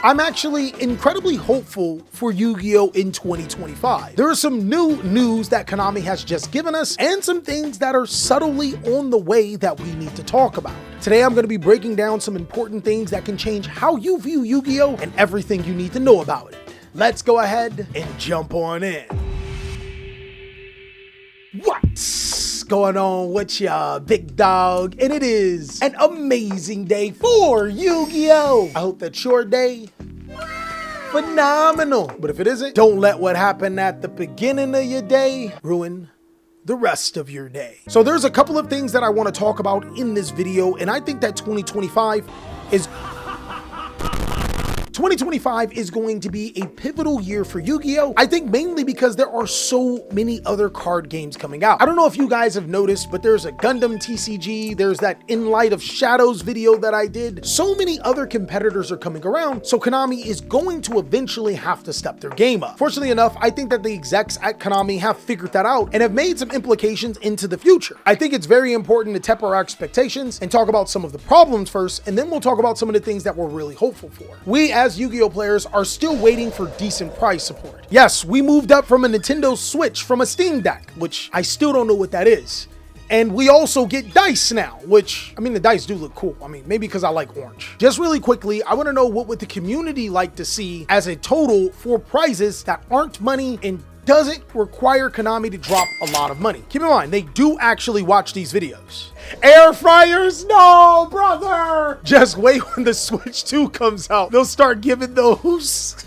I'm actually incredibly hopeful for Yu-Gi-Oh! In 2025. There is some new news that Konami has just given us and some things that are subtly on the way that we need to talk about. Today I'm going to be breaking down some important things that can change how you view Yu-Gi-Oh! And everything you need to know about it. Let's go ahead and jump on in. What's going on with ya, big dog? And it is an amazing day for Yu-Gi-Oh! I hope that's your day phenomenal. But if it isn't, don't let what happened at the beginning of your day ruin the rest of your day. So there's a couple of things that I want to talk about in this video, and I think that 2025 is going to be a pivotal year for Yu-Gi-Oh! I think mainly because there are so many other card games coming out. I don't know if you guys have noticed, but there's a Gundam TCG, there's that In Light of Shadows video that I did. So many other competitors are coming around, so Konami is going to eventually have to step their game up. Fortunately enough, I think that the execs at Konami have figured that out and have made some implications into the future. I think it's very important to temper our expectations and talk about some of the problems first, and then we'll talk about some of the things that we're really hopeful for. We as Yu-Gi-Oh! Players are still waiting for decent price support. Yes, we moved up from a Nintendo Switch from a Steam Deck, which I still don't know what that is. And we also get dice now, which, I mean, the dice do look cool. I mean, maybe because I like orange. Just really quickly, I want to know what would the community like to see as a total for prizes that aren't money and doesn't require Konami to drop a lot of money. Keep in mind, they do actually watch these videos. Air fryers, no, brother! Just wait when the Switch 2 comes out. They'll start giving those.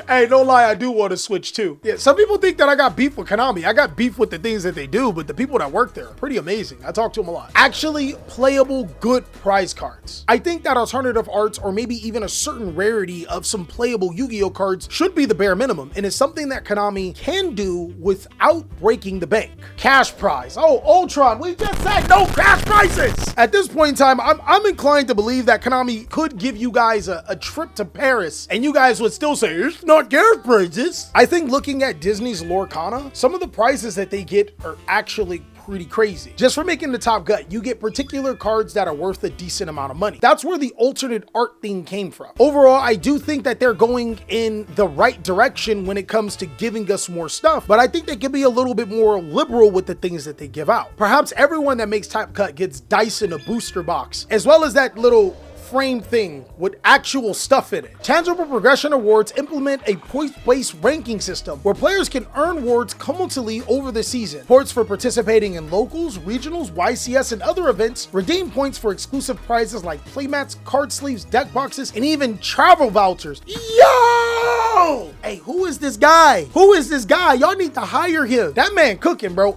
Hey, don't lie, I do want to Switch too. Yeah, some people think that I got beef with Konami. I got beef with the things that they do, but the people that work there are pretty amazing. I talk to them a lot. Actually playable, good prize cards. I think that alternative arts or maybe even a certain rarity of some playable Yu-Gi-Oh! Cards should be the bare minimum, and it's something that Konami can do without breaking the bank. Cash prize. Oh, Ultron, we just said no cash prizes! At this point in time, I'm inclined to believe that Konami could give you guys a trip to Paris, and you guys would still say, it's not cash prizes. I think looking at Disney's Lorcana, some of the prizes that they get are actually pretty crazy. Just for making the top gut, you get particular cards that are worth a decent amount of money. That's where the alternate art thing came from. Overall, I do think that they're going in the right direction when it comes to giving us more stuff, but I think they can be a little bit more liberal with the things that they give out. Perhaps everyone that makes top cut gets dice in a booster box, as well as that little frame thing with actual stuff in it. Tangible progression awards implement a point-based ranking system where players can earn awards cumulatively over the season. Points for participating in locals, regionals, YCS, and other events. Redeem points for exclusive prizes like playmats, card sleeves, deck boxes, and even travel vouchers. Yo! Hey, who is this guy? Who is this guy? Y'all need to hire him. That man cooking, bro.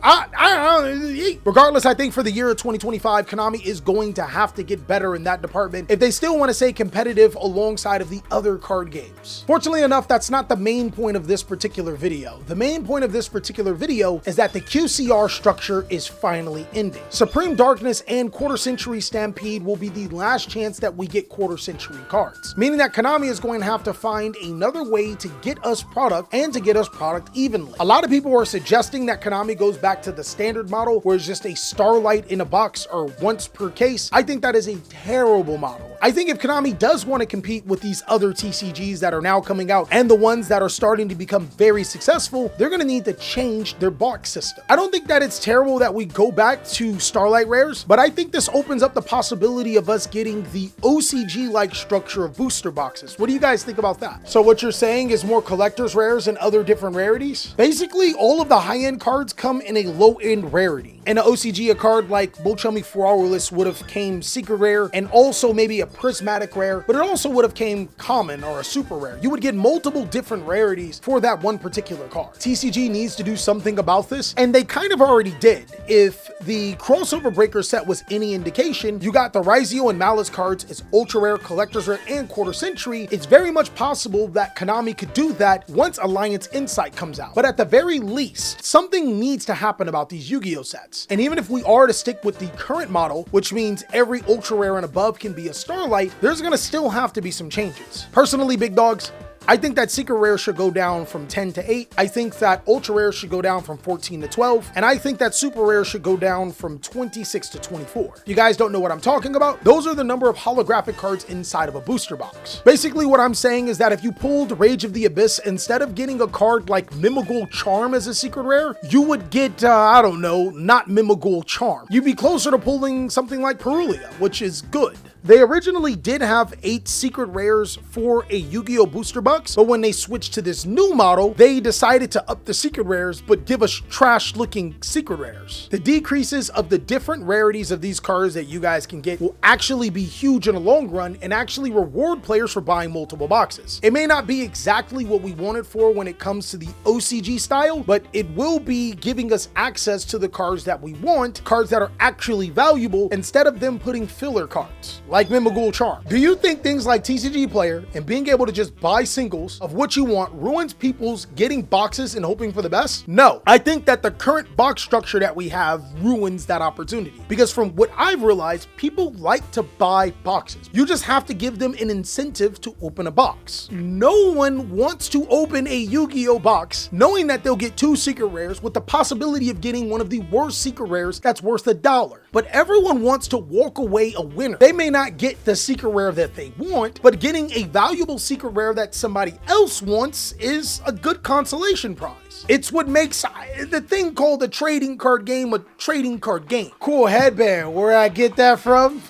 Regardless, I think for the year of 2025, Konami is going to have to get better in that department if they still want to stay competitive alongside of the other card games. Fortunately enough, that's not the main point of this particular video. The main point of this particular video is that the QCR structure is finally ending. Supreme Darkness and Quarter Century Stampede will be the last chance that we get Quarter Century cards, meaning that Konami is going to have to find another way to get us product and to get us product evenly. A lot of people are suggesting that Konami goes back to the standard model where it's just a Starlight in a box or once per case. I think that is a terrible model. I think if Konami does want to compete with these other TCGs that are now coming out and the ones that are starting to become very successful, they're going to need to change their box system. I don't think that it's terrible that we go back to Starlight Rares, but I think this opens up the possibility of us getting the OCG-like structure of booster boxes. What do you guys think about that? So what you're saying is more collector's rares and other different rarities? Basically, all of the high-end cards come in a low-end rarity. In an OCG, a card like Bolchummy Flawless would have came secret rare and also maybe a prismatic rare, but it also would have came common or a super rare. You would get multiple different rarities for that one particular card. TCG needs to do something about this, and they kind of already did. If the crossover breaker set was any indication, you got the Raizio and Malice cards as ultra rare, collector's rare, and quarter century. It's very much possible that Konami could do that once Alliance Insight comes out. But at the very least, something needs to happen about these Yu-Gi-Oh sets. And even if we are to stick with the current model, which means every ultra rare and above can be a Starlight, there's gonna still have to be some changes. Personally, big dogs, I think that secret rare should go down from 10 to 8. I think that ultra rare should go down from 14 to 12. And I think that super rare should go down from 26 to 24. If you guys don't know what I'm talking about, those are the number of holographic cards inside of a booster box. Basically, what I'm saying is that if you pulled Rage of the Abyss, instead of getting a card like Mimigul Charm as a secret rare, you would get, I don't know, not Mimigul Charm. You'd be closer to pulling something like Perulia, which is good. They originally did have 8 secret rares for a Yu-Gi-Oh booster box, but when they switched to this new model, they decided to up the secret rares, but give us trash looking secret rares. The decreases of the different rarities of these cards that you guys can get will actually be huge in the long run and actually reward players for buying multiple boxes. It may not be exactly what we wanted for when it comes to the OCG style, but it will be giving us access to the cards that we want, cards that are actually valuable, instead of them putting filler cards like Mimigul Charm. Do you think things like TCG Player and being able to just buy singles of what you want ruins people's getting boxes and hoping for the best? No. I think that the current box structure that we have ruins that opportunity, because from what I've realized, people like to buy boxes. You just have to give them an incentive to open a box. No one wants to open a Yu-Gi-Oh box knowing that they'll get 2 secret rares with the possibility of getting one of the worst secret rares that's worth $1. But everyone wants to walk away a winner. They may not get the secret rare that they want, but getting a valuable secret rare that somebody else wants is a good consolation prize. It's what makes the thing called a trading card game a trading card game. Cool headband, where I get that from?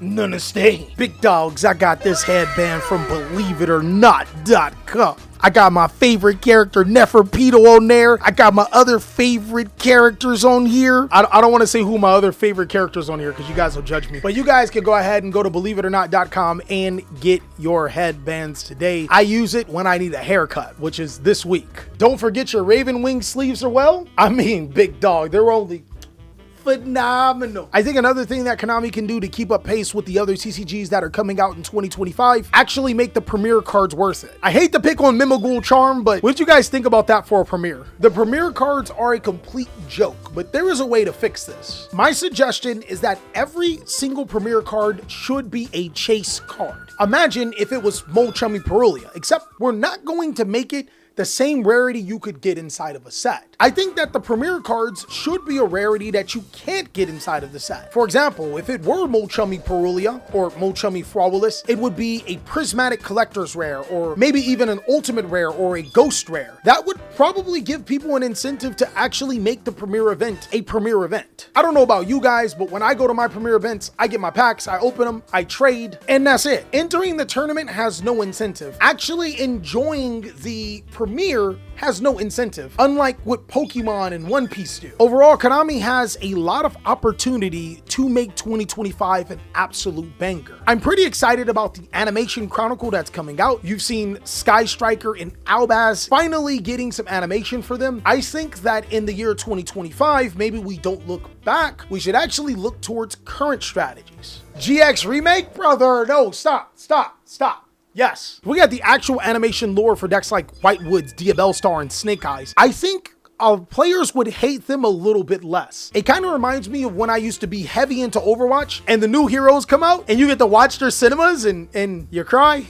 None of stay. Big dogs, I got this headband from BelieveItOrNot.com. I got my favorite character, Neferpitou, on there. I got my other favorite characters on here. I don't want to say who my other favorite characters on here because you guys will judge me. But you guys can go ahead and go to BelieveItOrNot.com and get your headbands today. I use it when I need a haircut, which is this week. Don't forget your Raven Wing sleeves are well. I mean, big dog, they're only phenomenal. I think another thing that Konami can do to keep up pace with the other TCGs that are coming out in 2025, actually make the Premier cards worth it. I hate to pick on Mimigul Charm, but what do you guys think about that for a Premier? The Premier cards are a complete joke, but there is a way to fix this. My suggestion is that every single Premier card should be a chase card. Imagine if it was Molchummy Perulia, except we're not going to make it the same rarity you could get inside of a set. I think that the Premier cards should be a rarity that you can't get inside of the set. For example, if it were Molchummy Perulia or Molchummy Fraulis, it would be a Prismatic Collector's Rare, or maybe even an Ultimate Rare or a Ghost Rare. That would probably give people an incentive to actually make the Premier event a Premier event. I don't know about you guys, but when I go to my Premier events, I get my packs, I open them, I trade, and that's it. Entering the tournament has no incentive. Actually enjoying the Premier has no incentive, unlike what Pokemon and One Piece do. Overall, Konami has a lot of opportunity to make 2025 an absolute banger. I'm pretty excited about the animation chronicle that's coming out. You've seen Sky Striker and Albaz finally getting some animation for them. I think that in the year 2025, maybe we don't look back, we should actually look towards current strategies. GX Remake? Brother, no, stop. Yes, we got the actual animation lore for decks like Whitewoods, Diabellstar, and Snake Eyes. I think players would hate them a little bit less. It kind of reminds me of when I used to be heavy into Overwatch and the new heroes come out and you get to watch their cinemas and you cry.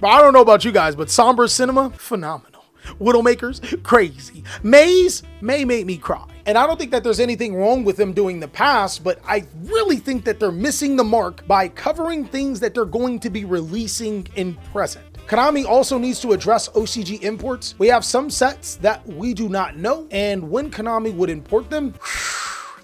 But I don't know about you guys, but Sombra Cinema, phenomenal. Widowmakers, crazy. Maze may make me cry. And I don't think that there's anything wrong with them doing the past, but I really think that they're missing the mark by covering things that they're going to be releasing in present. Konami also needs to address OCG imports. We have some sets that we do not know, and when Konami would import them,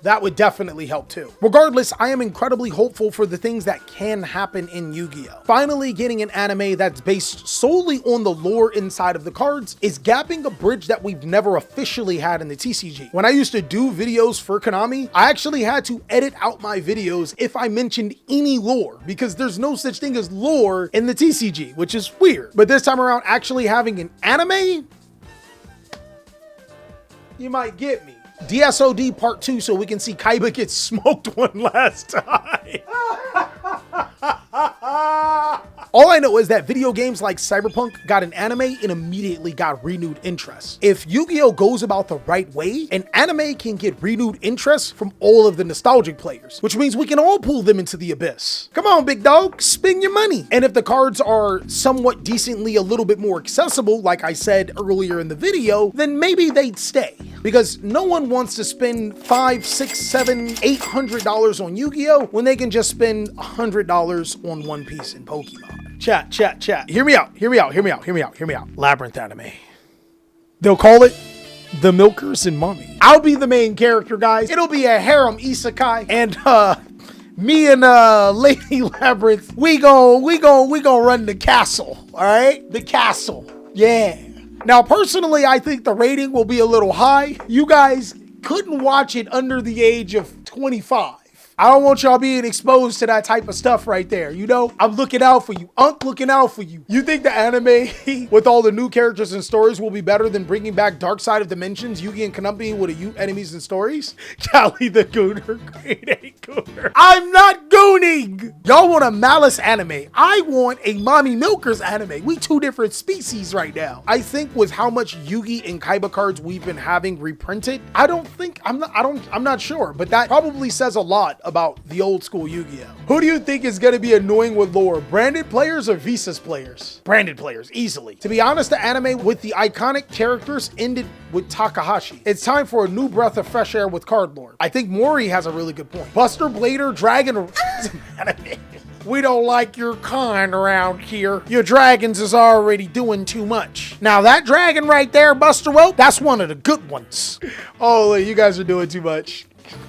that would definitely help too. Regardless, I am incredibly hopeful for the things that can happen in Yu-Gi-Oh! Finally getting an anime that's based solely on the lore inside of the cards is gapping a bridge that we've never officially had in the TCG. When I used to do videos for Konami, I actually had to edit out my videos if I mentioned any lore, because there's no such thing as lore in the TCG, which is weird. But this time around, actually having an anime, you might get me. DSOD Part 2 so we can see Kaiba get smoked one last time. All I know is that video games like Cyberpunk got an anime and immediately got renewed interest. If Yu-Gi-Oh goes about the right way, an anime can get renewed interest from all of the nostalgic players, which means we can all pull them into the abyss. Come on, big dog, spend your money. And if the cards are somewhat decently a little bit more accessible, like I said earlier in the video, then maybe they'd stay. Because no one wants to spend $500, $600, $700, $800 on Yu-Gi-Oh when they can just spend $100 on One Piece and Pokemon. Chat. Hear me out. Labyrinth anime. They'll call it The Milkers and Mommy. I'll be the main character, guys. It'll be a harem isekai, and me and Lady Labyrinth, we gon' run the castle. All right, the castle. Yeah. Now, personally, I think the rating will be a little high. You guys couldn't watch it under the age of 25. I don't want y'all being exposed to that type of stuff right there. You know, I'm looking out for you. Looking out for you. You think the anime with all the new characters and stories will be better than bringing back Dark Side of Dimensions, Yugi and Konami with a enemies and stories? Callie the Gooner, grade 8 Gooner. I'm not gooning! Y'all want a Malice anime. I want a Mommy Milkers anime. We two different species right now. I think with how much Yugi and Kaiba cards we've been having reprinted, I'm not sure, but that probably says a lot about the old school Yu-Gi-Oh. Who do you think is gonna be annoying with lore? Branded players or Visas players? Branded players, easily. To be honest, the anime with the iconic characters ended with Takahashi. It's time for a new breath of fresh air with card lore. I think Mori has a really good point. Buster Blader, Dragon, anime. We don't like your kind around here. Your dragons is already doing too much. Now that dragon right there, Buster Rope, that's one of the good ones. Oh, you guys are doing too much.